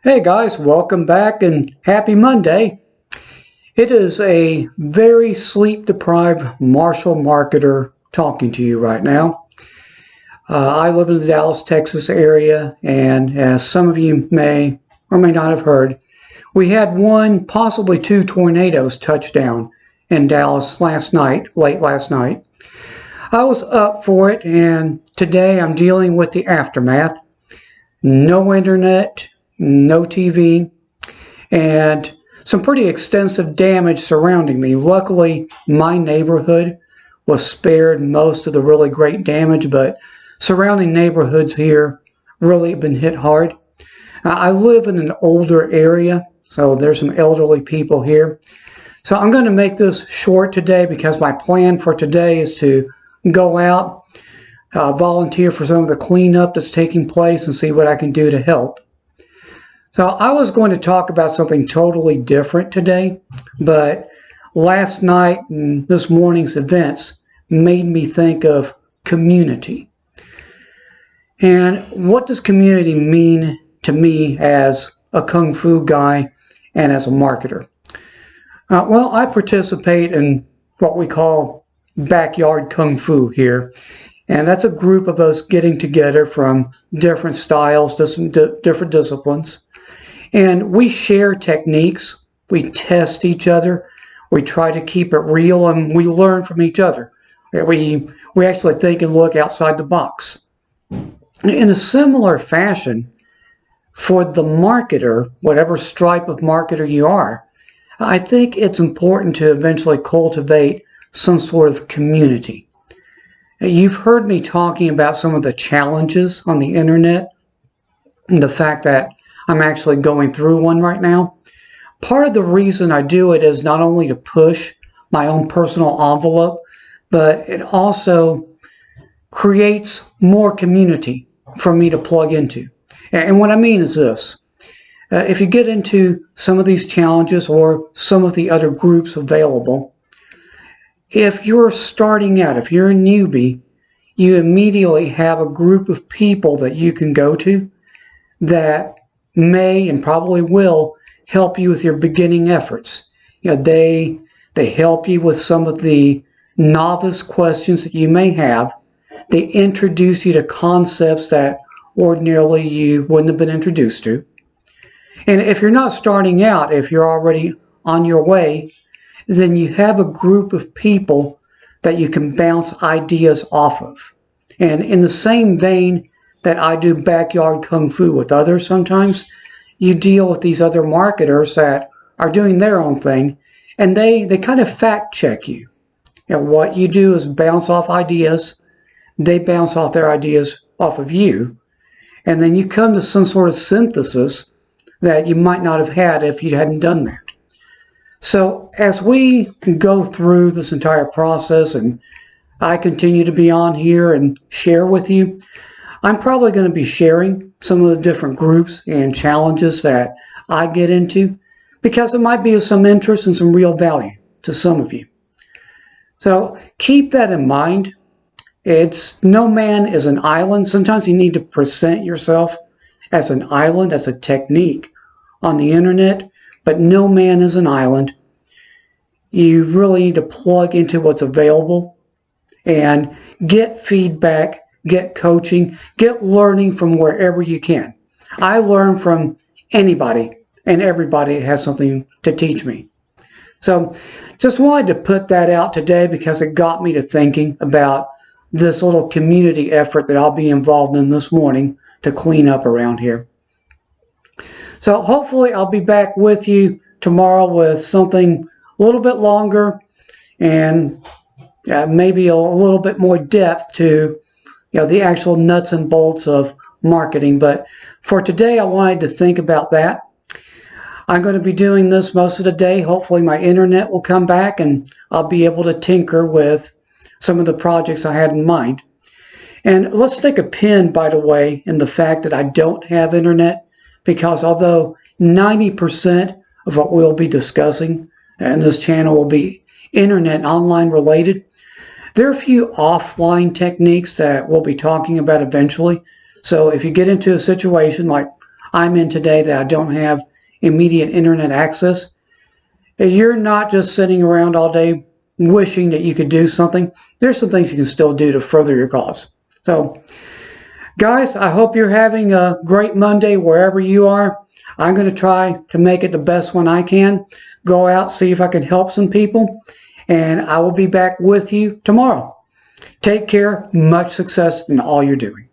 Hey guys, welcome back and happy Monday. It is a very sleep deprived Marshall marketer talking to you right now. I live in the Dallas, Texas area, and as some of you may or may not have heard, we had one, possibly two tornadoes touch down in Dallas late last night. I was up for it, and today I'm dealing with the aftermath. No internet, no TV, and some pretty extensive damage surrounding me. Luckily, my neighborhood was spared most of the really great damage, but surrounding neighborhoods here really have been hit hard. I live in an older area, so there's some elderly people here. So I'm going to make this short today because my plan for today is to go out, volunteer for some of the cleanup that's taking place, and see what I can do to help. So I was going to talk about something totally different today, but last night and this morning's events made me think of community. And what does community mean to me as a Kung Fu guy and as a marketer? Well, I participate in what we call backyard Kung Fu here. And that's a group of us getting together from different styles, different disciplines. And we share techniques, we test each other, we try to keep it real, and we learn from each other. We actually think and look outside the box. In a similar fashion, for the marketer, whatever stripe of marketer you are, I think it's important to eventually cultivate some sort of community. You've heard me talking about some of the challenges on the internet and the fact that I'm actually going through one right now. Part of the reason I do it is not only to push my own personal envelope, but it also creates more community for me to plug into. And what I mean is this. If you get into some of these challenges or some of the other groups available, if you're starting out, if you're a newbie, you immediately have a group of people that you can go to that may and probably will help you with your beginning efforts. They help you with some of the novice questions that you may have. They introduce you to concepts that ordinarily you wouldn't have been introduced to. And if you're not starting out, if you're already on your way, then you have a group of people that you can bounce ideas off of. And in the same vein that I do backyard Kung Fu with others sometimes, you deal with these other marketers that are doing their own thing, and they kind of fact check you. What you do is bounce off ideas, they bounce off their ideas off of you, and then you come to some sort of synthesis that you might not have had if you hadn't done that. So as we go through this entire process and I continue to be on here and share with you, I'm probably going to be sharing some of the different groups and challenges that I get into because it might be of some interest and some real value to some of you. So keep that in mind. No man is an island. Sometimes you need to present yourself as an island, as a technique on the internet, but no man is an island. You really need to plug into what's available and get feedback, get coaching, get learning from wherever you can. I learn from anybody and everybody that has something to teach me. So just wanted to put that out today because it got me to thinking about this little community effort that I'll be involved in this morning to clean up around here. So hopefully I'll be back with you tomorrow with something a little bit longer and maybe a little bit more depth to the actual nuts and bolts of marketing. But for today, I wanted to think about that. I'm going to be doing this most of the day. Hopefully my internet will come back and I'll be able to tinker with some of the projects I had in mind. And let's take a pin, by the way, in the fact that I don't have internet, because although 90% of what we'll be discussing in this channel will be internet and online related, there are a few offline techniques that we'll be talking about eventually. So if you get into a situation like I'm in today that I don't have immediate internet access. You're not just sitting around all day wishing that you could do something. There's some things you can still do to further your cause. So, guys, I hope you're having a great Monday wherever you are. I'm going to try to make it the best one I can. Go out, see if I can help some people, and I will be back with you tomorrow. Take care. Much success in all you're doing.